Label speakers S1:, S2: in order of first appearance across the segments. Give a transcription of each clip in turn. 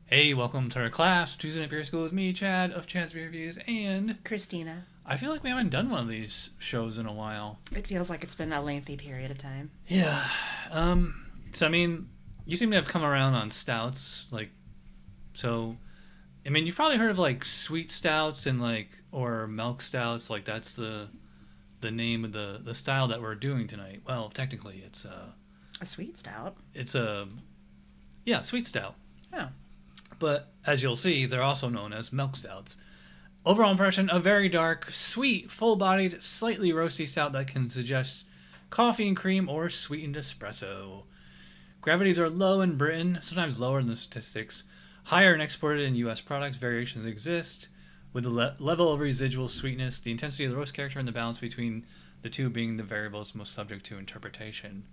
S1: Hey, welcome to our class, Tuesday Night Beer School with me, Chad of Chad's Beer Reviews, and
S2: Christina.
S1: I feel like we haven't done one of these shows in a while.
S2: It feels like it's been a lengthy period of time.
S1: Yeah. So I mean, you seem to have come around on stouts, so. I mean, you've probably heard of like sweet stouts and or milk stouts. Like that's the name of the style that we're doing tonight. Well, technically,
S2: A sweet stout?
S1: it's sweet stout.
S2: Oh.
S1: But as you'll see, they're also known as milk stouts. Overall impression, a very dark, sweet, full-bodied, slightly roasty stout that can suggest coffee and cream or sweetened espresso. Gravities are low in Britain, sometimes lower than the statistics. Higher and exported in U.S. products, variations exist. With the level of residual sweetness, the intensity of the roast character, and the balance between the two being the variables most subject to interpretation.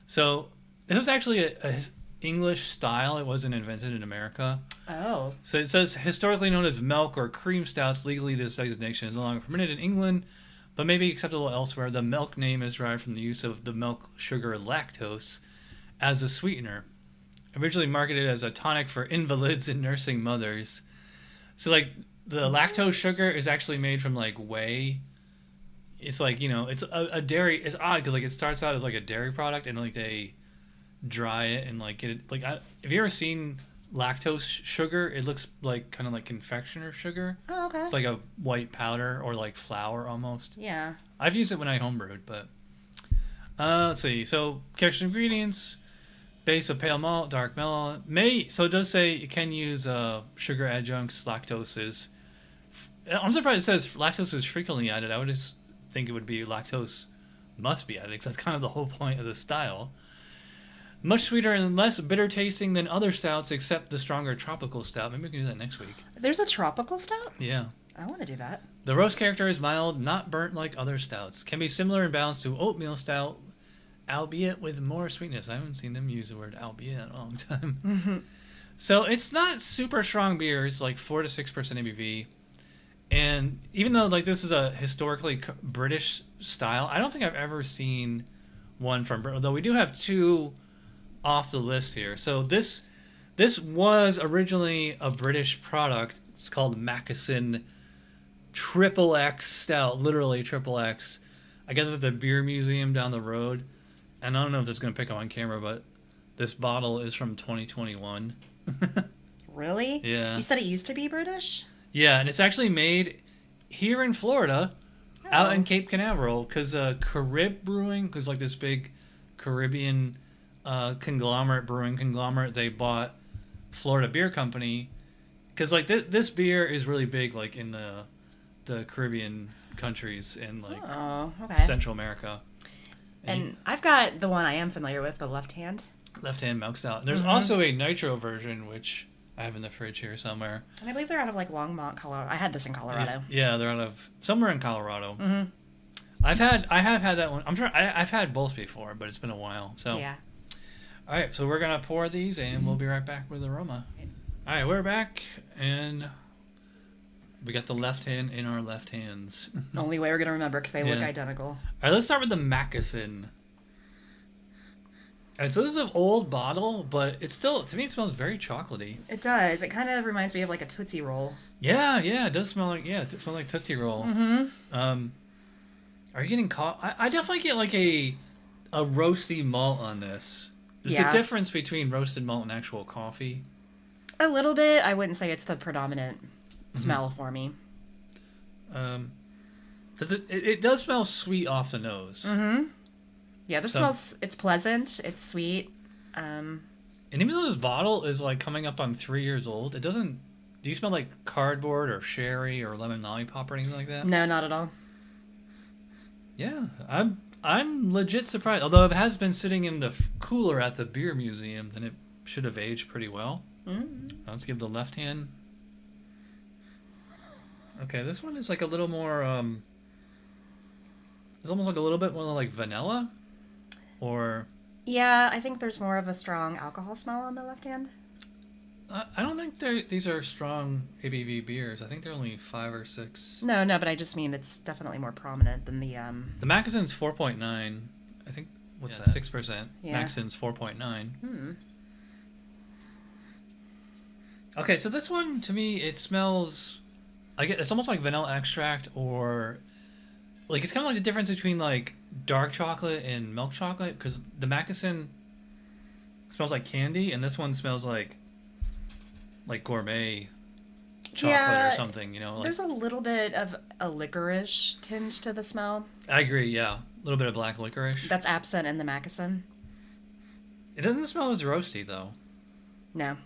S1: So, this was actually a English style. It wasn't invented in America.
S2: Oh.
S1: So it says historically known as milk or cream stouts. Legally, this designation is no longer permitted in England, but may be acceptable elsewhere. The milk name is derived from the use of the milk sugar lactose as a sweetener. Originally marketed as a tonic for invalids and nursing mothers. So the lactose sugar is actually made from whey. It's it's a dairy. It's odd because it starts out as a dairy product and they dry it and get it have you ever seen lactose sugar? It looks kind of like confectioner sugar.
S2: Oh, okay.
S1: It's like a white powder or flour almost.
S2: Yeah.
S1: I've used it when I homebrewed, but let's see. So character ingredients: base of pale malt, dark melon. So it does say you can use sugar adjuncts, lactoses. I'm surprised it says lactose is frequently added. I would just think it would be lactose must be added because that's kind of the whole point of the style. Much sweeter and less bitter tasting than other stouts, except the stronger tropical stout. Maybe we can do that next week.
S2: There's a tropical stout?
S1: Yeah.
S2: I want to do that.
S1: The roast character is mild, not burnt like other stouts. Can be similar in balance to oatmeal stout, albeit with more sweetness. I haven't seen them use the word albeit in a long time.
S2: Mm-hmm.
S1: So it's not super strong beer. It's 4 to 6% ABV. And even though this is a historically British style, I don't think I've ever seen one from Britain. Though we do have two off the list here. So this was originally a British product. It's called Mackeson XXX Stout, literally XXX. I guess at the beer museum down the road. And I don't know if this is going to pick up on camera, but this bottle is from 2021.
S2: Really?
S1: Yeah.
S2: You said it used to be British?
S1: Yeah, and it's actually made here in Florida, out in Cape Canaveral, because Carib Brewing, because this big Caribbean brewing conglomerate, they bought Florida Beer Company, because this beer is really big in the Caribbean countries and Central America.
S2: And I've got the one I am familiar with, the left hand.
S1: Left hand milk stout. There's also a nitro version, which I have in the fridge here somewhere.
S2: And I believe they're out of Longmont, Colorado. I had this in Colorado.
S1: Yeah, they're out of somewhere in Colorado.
S2: Mm-hmm.
S1: I have had that one. I'm sure I've had both before, but it's been a while. So
S2: Yeah.
S1: All right, so we're gonna pour these, and we'll be right back with aroma. All right, we're back, and we got the left hand in our left hands.
S2: Only way we're going to remember because they look identical.
S1: All right, let's start with the Mackeson. All right, so this is an old bottle, but it's still, to me, it smells very chocolatey.
S2: It does. It kind of reminds me of a Tootsie Roll.
S1: Yeah, it does smell like, it smells like Tootsie Roll.
S2: Mm-hmm.
S1: Are you getting caught? I definitely get a roasty malt on this. There's a difference between roasted malt and actual coffee.
S2: A little bit. I wouldn't say it's the predominant smell for me.
S1: It does smell sweet off the nose.
S2: Mm-hmm. Yeah, this smells, it's pleasant, it's sweet.
S1: And even though this bottle is coming up on 3 years old, it doesn't, do you smell cardboard or sherry or lemon lollipop or anything like that?
S2: No, not at all.
S1: Yeah, I'm legit surprised. Although it has been sitting in the cooler at the beer museum, then it should have aged pretty well.
S2: Mm-hmm.
S1: Let's give the left hand. Okay, this one is a little more, it's almost a little bit more like vanilla. Or
S2: yeah, I think there's more of a strong alcohol smell on the left hand.
S1: I don't think these are strong ABV beers. I think they're only 5 or 6.
S2: No, but I just mean it's definitely more prominent than the
S1: The Mackeson's 4.9. I think what's that? 6%.
S2: Yeah.
S1: Mackeson's 4.9. Okay, so this one to me it smells like it's almost like vanilla extract or like it's kind of like the difference between like dark chocolate and milk chocolate because the Mackeson smells like candy and this one smells like gourmet chocolate or something, you know. Like,
S2: there's a little bit of a licorice tinge to the smell.
S1: I agree, yeah. A little bit of black licorice.
S2: That's absent in the Mackeson.
S1: It doesn't smell as roasty though,
S2: No,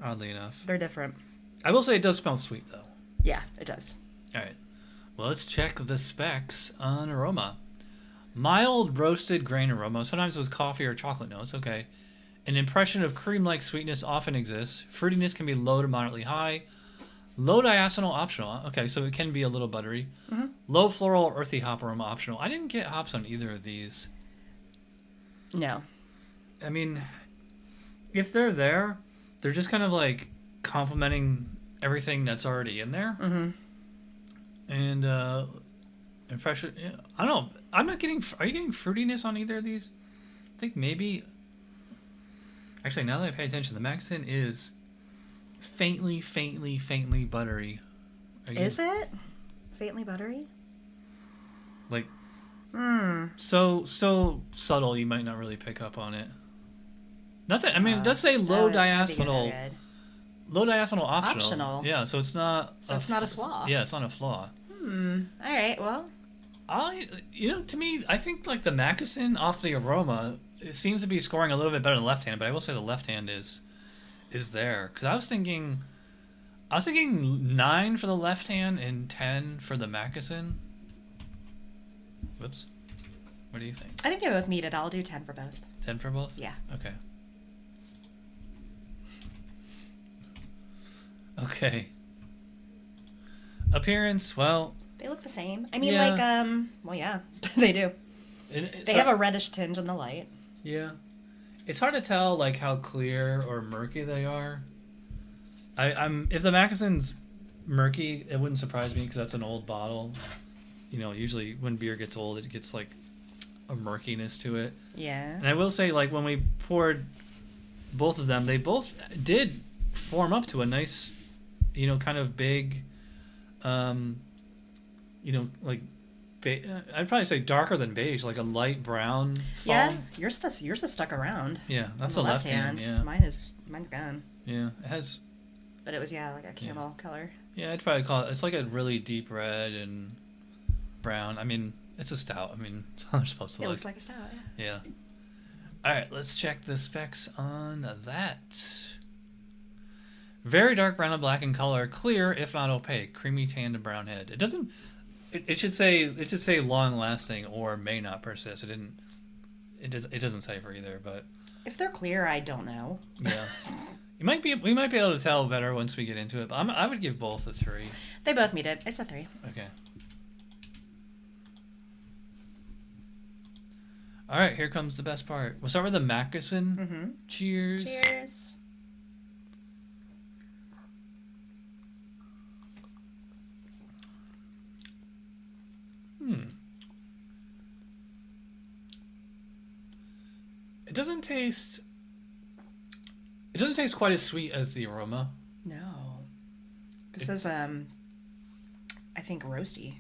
S1: oddly enough.
S2: they're different.
S1: I will say it does smell sweet though.
S2: Yeah, it does.
S1: All right. Well, let's check the specs on aroma. Mild roasted grain aroma, sometimes with coffee or chocolate notes. Okay. An impression of cream-like sweetness often exists. Fruitiness can be low to moderately high. Low diacetyl optional. Okay, so it can be a little buttery.
S2: Mm-hmm.
S1: Low floral or earthy hop aroma optional. I didn't get hops on either of these.
S2: No.
S1: I mean, if they're there, they're just kind of like complementing everything that's already in there.
S2: Mm-hmm.
S1: And impression. Yeah, I don't know. I'm not getting. Are you getting fruitiness on either of these? I think maybe. Actually, now that I pay attention, the Mackeson is faintly buttery.
S2: Is it faintly buttery?
S1: Like,
S2: Hmm.
S1: so subtle you might not really pick up on it. Nothing. I mean, it does say low diacetyl. Low diacetyl optional.
S2: Optional.
S1: Yeah, so it's not.
S2: So it's not a flaw.
S1: Yeah, it's not a flaw.
S2: All right. Well.
S1: To me, I think like the Mackeson off the aroma, it seems to be scoring a little bit better than the left hand, but I will say the left hand is there because I was thinking 9 for the left hand and 10 for the Mackeson. Whoops. What do you think?
S2: I think they both meet it. I'll do 10 for both.
S1: 10 for both?
S2: Yeah.
S1: Okay. Okay. Appearance, well,
S2: They look the same. I mean,
S1: yeah.
S2: well, yeah, they do. They have a reddish tinge in the light.
S1: Yeah. It's hard to tell, like, how clear or murky they are. If the Mackeson's murky, it wouldn't surprise me because that's an old bottle. You know, usually when beer gets old, it gets, like, a murkiness to it.
S2: Yeah.
S1: And I will say, like, when we poured both of them, they both did form up to a nice, you know, kind of big, you know, like, I'd probably say darker than beige, like a light brown foam.
S2: Yeah, yours is stuck around.
S1: Yeah, that's
S2: the
S1: the left hand. Yeah.
S2: Mine's gone.
S1: Yeah, it has.
S2: But it was like a camel color.
S1: Yeah, I'd probably call it. It's like a really deep red and brown. I mean, it's a stout. I mean, it's how they're supposed to
S2: It
S1: look.
S2: looks like a stout. Yeah.
S1: Yeah. All right, let's check the specs on that. Very dark brown and black in color, clear if not opaque, creamy tan to brown head. It doesn't. It should say long lasting or may not persist. It doesn't say for either, but
S2: If they're clear, I don't know.
S1: yeah, we might be able to tell better once we get into it. But I would give both a 3.
S2: They both meet it. It's a 3.
S1: Okay. All right, here comes the best part. We'll start with the Mackeson.
S2: Mm-hmm.
S1: Cheers.
S2: Cheers.
S1: It doesn't taste quite as sweet as the aroma.
S2: No. This is I think roasty.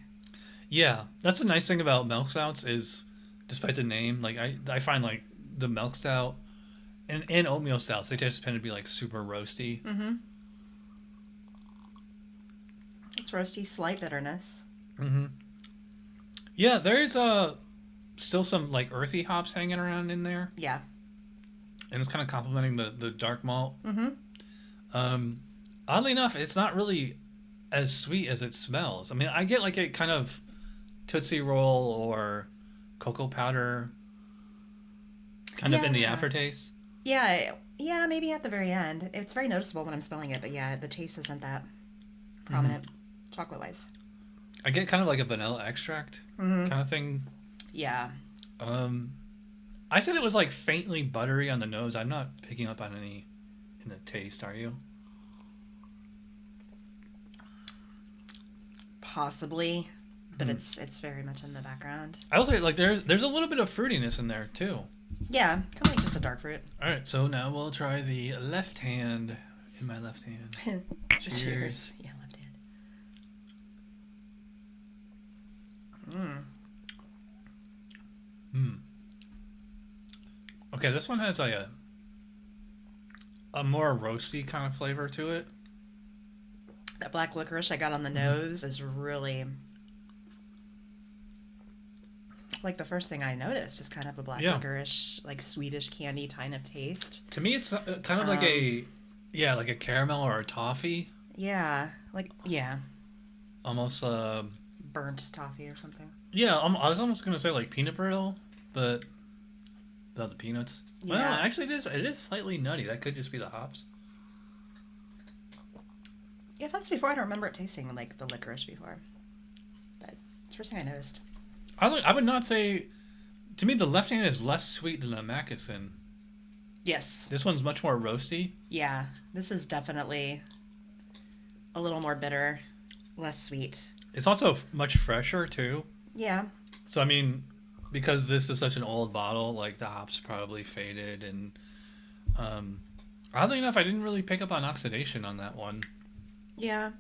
S1: Yeah, that's the nice thing about milk stouts is, despite the name, like I find like the milk stout and oatmeal stouts, they just tend to be like super roasty.
S2: Mm-hmm. It's roasty, slight bitterness.
S1: Mm-hmm. Yeah, there is still some like earthy hops hanging around in there,
S2: Yeah.
S1: and it's kind of complementing the dark malt.
S2: Mm-hmm.
S1: Oddly enough, it's not really as sweet as it smells. I mean, I get like a kind of Tootsie Roll or cocoa powder kind of in the
S2: Yeah.
S1: aftertaste.
S2: Yeah, maybe at the very end. It's very noticeable when I'm smelling it, but yeah, the taste isn't that prominent, chocolate-wise.
S1: I get kind of like a vanilla extract kind of thing.
S2: Yeah.
S1: I said it was like faintly buttery on the nose. I'm not picking up on any in the taste, are you?
S2: Possibly, but it's very much in the background.
S1: I will say like there's a little bit of fruitiness in there too.
S2: Yeah, kind of like just a dark fruit.
S1: All right, so now we'll try the left hand in my left hand.
S2: Cheers. Yeah, left hand.
S1: Okay, this one has like a more roasty kind of flavor to it.
S2: That black licorice I got on the nose is really... Like the first thing I noticed is kind of a black licorice, like Swedish candy kind of taste.
S1: To me, it's kind of like a caramel or a toffee.
S2: Yeah,
S1: Almost
S2: burnt toffee or something.
S1: Yeah, I was almost gonna say like peanut brittle, but without the peanuts.
S2: Yeah,
S1: well, actually, it is slightly nutty. That could just be the hops.
S2: Yeah, that's before. I don't remember it tasting like the licorice before, but it's the first thing I noticed.
S1: I would not say. To me, the left hand is less sweet than the Mackeson.
S2: Yes.
S1: This one's much more roasty.
S2: Yeah, this is definitely a little more bitter, less sweet.
S1: It's also much fresher too.
S2: Yeah.
S1: So I mean, because this is such an old bottle, like the hops probably faded, and oddly enough, I didn't really pick up on oxidation on that one.
S2: Yeah,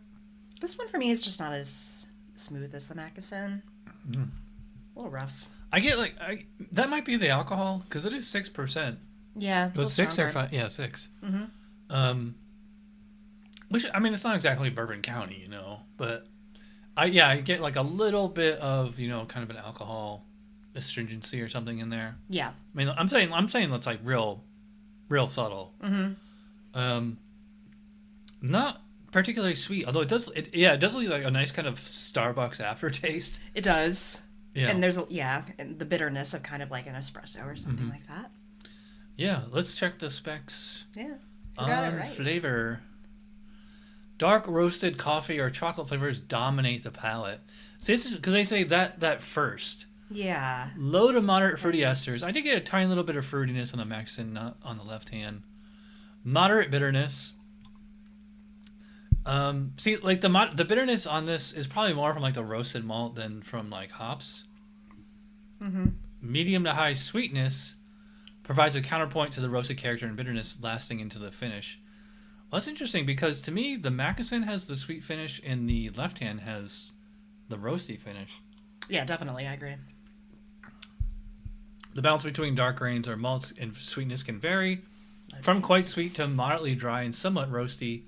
S2: this one for me is just not as smooth as the Mackeson. A little rough.
S1: I get that might be the alcohol because it is 6%.
S2: Yeah,
S1: but 6 or 5? Yeah, 6. Which I mean, it's not exactly Bourbon County, but I get like a little bit of kind of an alcohol astringency or something in there.
S2: Yeah.
S1: I mean, I'm saying that's like real subtle. Not particularly sweet, although it does leave like a nice kind of Starbucks aftertaste.
S2: It does.
S1: Yeah.
S2: And there's and the bitterness of kind of like an espresso or something like that.
S1: Yeah, let's check the specs.
S2: Yeah.
S1: On
S2: right.
S1: flavor. Dark roasted coffee or chocolate flavors dominate the palate. So this is because they say that first.
S2: Yeah.
S1: Low to moderate fruity esters. I did get a tiny little bit of fruitiness on the Mackeson, not on the left hand. Moderate bitterness. See, like the bitterness on this is probably more from like the roasted malt than from like hops. Medium to high sweetness provides a counterpoint to the roasted character and bitterness lasting into the finish. Well, that's interesting because to me the Mackeson has the sweet finish and the left hand has the roasty finish.
S2: Yeah, definitely, I agree.
S1: The balance between dark grains or malts and sweetness can vary from quite sweet to moderately dry and somewhat roasty.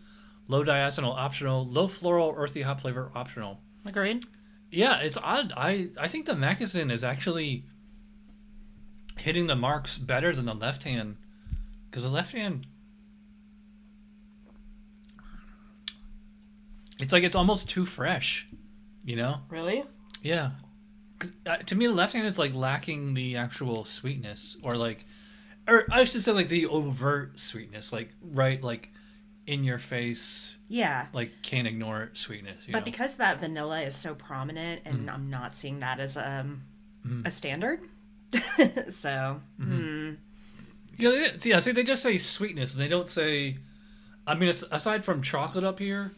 S1: Low diacetyl optional, low floral earthy hop flavor optional.
S2: Agreed.
S1: Yeah, it's odd. I think the Mackeson is actually hitting the marks better than the left hand, because the left hand, it's like it's almost too fresh,
S2: Really?
S1: Yeah. To me, the left hand is like lacking the actual sweetness, or I should say like the overt sweetness, like in your face.
S2: Yeah.
S1: Like can't ignore sweetness.
S2: But because that vanilla is so prominent, and I'm not seeing that as a standard, so.
S1: Yeah. See, they just say sweetness, and they don't say. I mean, aside from chocolate up here.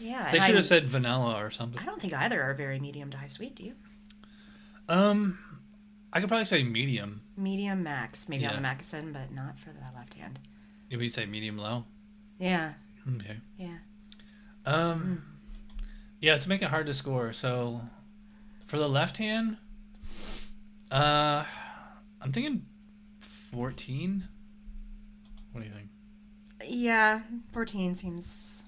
S2: Yeah.
S1: They should have said vanilla or something.
S2: I don't think either are very medium to high sweet. Do you?
S1: I could probably say medium.
S2: Medium max, maybe on the Mackeson, but not for the left hand.
S1: If we say medium low.
S2: Yeah.
S1: Okay.
S2: Yeah.
S1: Yeah, it's making it hard to score. So, for the left hand, I'm thinking 14. What do you think?
S2: Yeah, 14 seems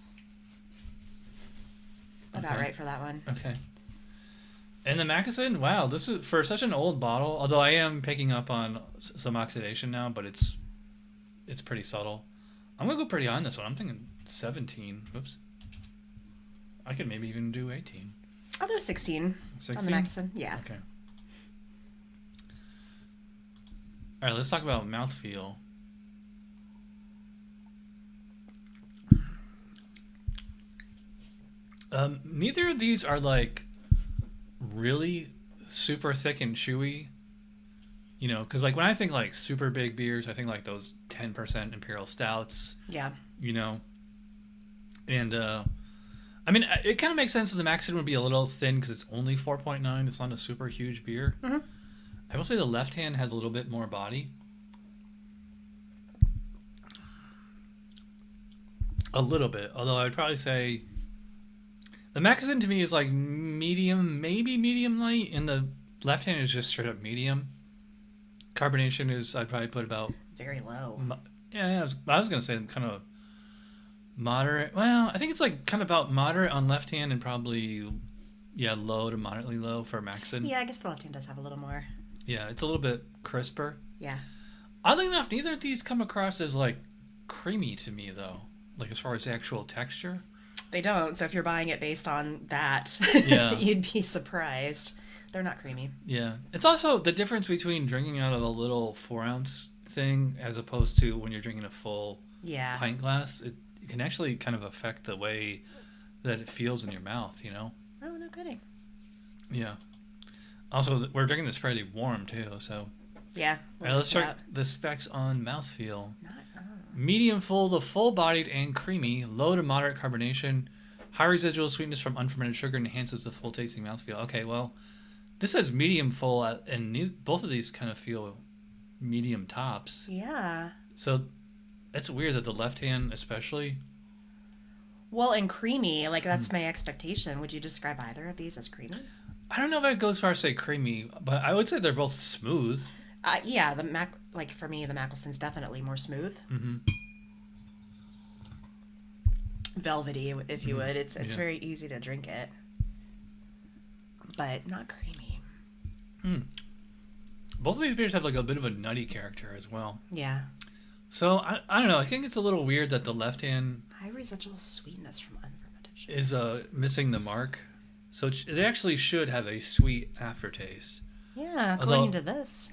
S2: about right for that one.
S1: Okay. And the Mackeson, wow, this is for such an old bottle. Although I am picking up on some oxidation now, but it's pretty subtle. I'm gonna go pretty high on this one. I'm thinking 17. Whoops. I could maybe even do 18.
S2: I'll do a 16.
S1: 16?
S2: On the Mackeson. Yeah.
S1: Okay. All right, let's talk about mouthfeel. Neither of these are like really super thick and chewy, because like when I think like super big beers, I think like those 10% imperial stouts.
S2: Yeah.
S1: And I mean, it kind of makes sense that the Mackeson would be a little thin because it's only 4.9. It's not a super huge beer. I will say the left hand has a little bit more body. A little bit, although I'd probably say the Mackeson to me is like medium, maybe medium light, and the left hand is just straight up medium. Carbonation is, I'd probably put about
S2: Very low.
S1: yeah. I was gonna say kind of moderate. Well, I think it's like kind of about moderate on left hand and probably low to moderately low for Mackeson.
S2: Yeah, I guess the left hand does have a little more.
S1: Yeah, it's a little bit crisper.
S2: Yeah.
S1: Oddly enough, neither of these come across as like creamy to me though. Like as far as the actual texture.
S2: They don't, so if you're buying it based on that,
S1: Yeah.
S2: you'd be surprised. They're not creamy.
S1: Yeah. It's also the difference between drinking out of a little 4-ounce thing as opposed to when you're drinking a full pint glass. It can actually kind of affect the way that it feels in your mouth, you know?
S2: Oh, no kidding.
S1: Yeah. Also, we're drinking this pretty warm too, so.
S2: Yeah.
S1: All right, let's check the specs on mouthfeel.
S2: Not,
S1: Medium full to full-bodied and creamy, low to moderate carbonation, high residual sweetness from unfermented sugar enhances the full-tasting mouthfeel. Okay, well, this says medium full, and both of these kind of feel medium tops.
S2: Yeah.
S1: So it's weird that the left hand especially.
S2: Well, and creamy, like that's my expectation. Would you describe either of these as creamy?
S1: I don't know if I'd go as far as say creamy, but I would say they're both smooth.
S2: Yeah, for me, the Mackelson's definitely more smooth.
S1: Mm-hmm.
S2: Velvety, if you would. It's very easy to drink it, but not creamy.
S1: Both of these beers have like a bit of a nutty character as well.
S2: Yeah.
S1: So I don't know. I think it's a little weird that the left hand
S2: High residual sweetness from unfermented sugar
S1: is missing the mark. So it actually should have a sweet aftertaste.
S2: Yeah, according to this.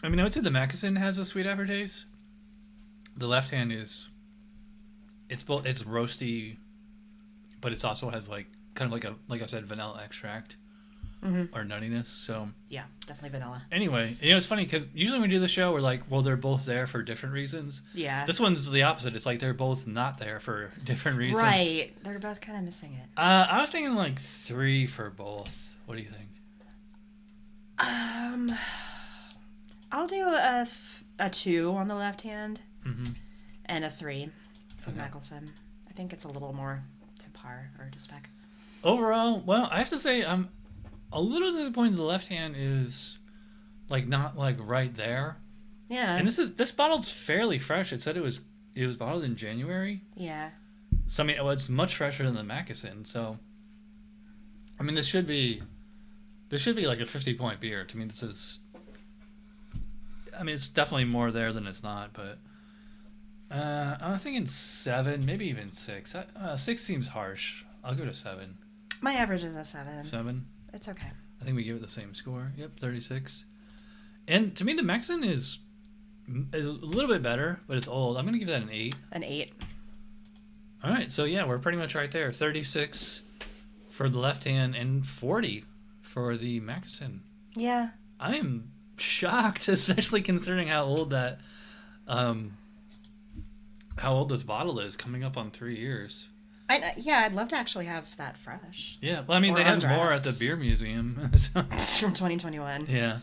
S1: I mean, I would say the Mackeson has a sweet aftertaste. The left hand is, it's roasty, but it also has like kind of like I said, vanilla extract or nuttiness. So
S2: yeah, definitely vanilla.
S1: Anyway, it's funny because usually when we do the show, we're like, well, they're both there for different reasons.
S2: Yeah.
S1: This one's the opposite. It's like they're both not there for different reasons.
S2: Right. They're both kind of missing it.
S1: I was thinking like 3 for both. What do you think?
S2: I'll do a 2 on the left hand and a 3 for Mackelson. I think it's a little more to par or to spec.
S1: Overall, well, I have to say I'm a little disappointed the left hand is like not like right there.
S2: Yeah.
S1: And this bottle's fairly fresh. It said it was bottled in January.
S2: Yeah.
S1: So I mean, it's much fresher than the Mackeson. So I mean, this should be like a 50-point beer. To me, it's definitely more there than it's not, but I'm thinking 7, maybe even 6. 6 seems harsh. I'll give it a 7.
S2: My average is a 7.
S1: 7?
S2: It's okay.
S1: I think we give it the same score. Yep, 36. And to me, the Mackeson is a little bit better, but it's old. I'm going to give that an 8.
S2: An 8.
S1: All right, so yeah, we're pretty much right there. 36 for the left hand and 40 for the Mackeson.
S2: Yeah.
S1: I am shocked, especially considering how old this bottle is, coming up on 3 years.
S2: I'd love to actually have that fresh.
S1: Yeah, well, I mean, they have more at the beer museum. So.
S2: It's from 2021.
S1: Yeah.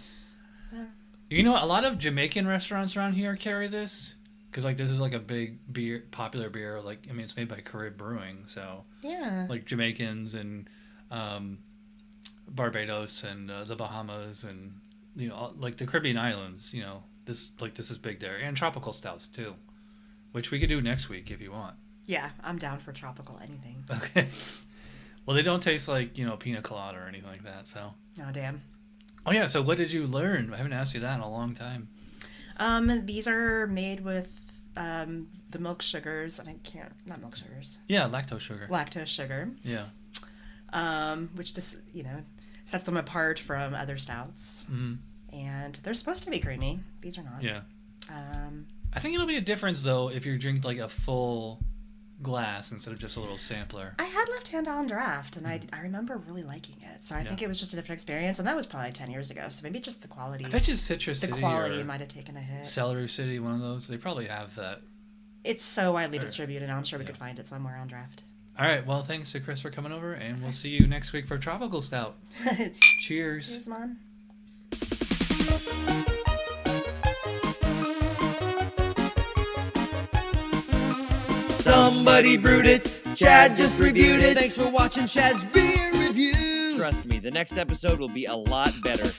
S1: You know, a lot of Jamaican restaurants around here carry this, because like this is like a big popular beer. Like, I mean, it's made by Critic Brewing, so
S2: yeah,
S1: like Jamaicans and Barbados and the Bahamas and like the Caribbean islands. This is big there, and tropical stouts too, which we could do next week if you want.
S2: Yeah, I'm down for tropical anything.
S1: Okay. Well, they don't taste like pina colada or anything like that. So.
S2: Oh damn.
S1: Oh yeah. So what did you learn? I haven't asked you that in a long time.
S2: These are made with the milk sugars, and not milk sugars.
S1: Yeah, lactose sugar.
S2: Lactose sugar.
S1: Yeah.
S2: Which just sets them apart from other stouts.
S1: Mm-hmm.
S2: And they're supposed to be creamy. These are not.
S1: Yeah. I think it'll be a difference though if you drink like a full glass instead of just a little sampler.
S2: I had Left Hand on draft, and I remember really liking it. So I think it was just a different experience, and that was probably 10 years ago. So maybe just the quality.
S1: I bet you Citrus City,
S2: the quality might have taken a hit.
S1: Celery City, one of those. They probably have that.
S2: It's so widely distributed. I'm sure we could find it somewhere on draft.
S1: All right. Well, thanks to Chris for coming over, and we'll see you next week for Tropical Stout. Cheers.
S2: Cheers, Mon.
S3: Somebody brewed it. Chad just reviewed it.
S4: Thanks for watching Chad's Beer Reviews.
S3: Trust me, the next episode will be a lot better.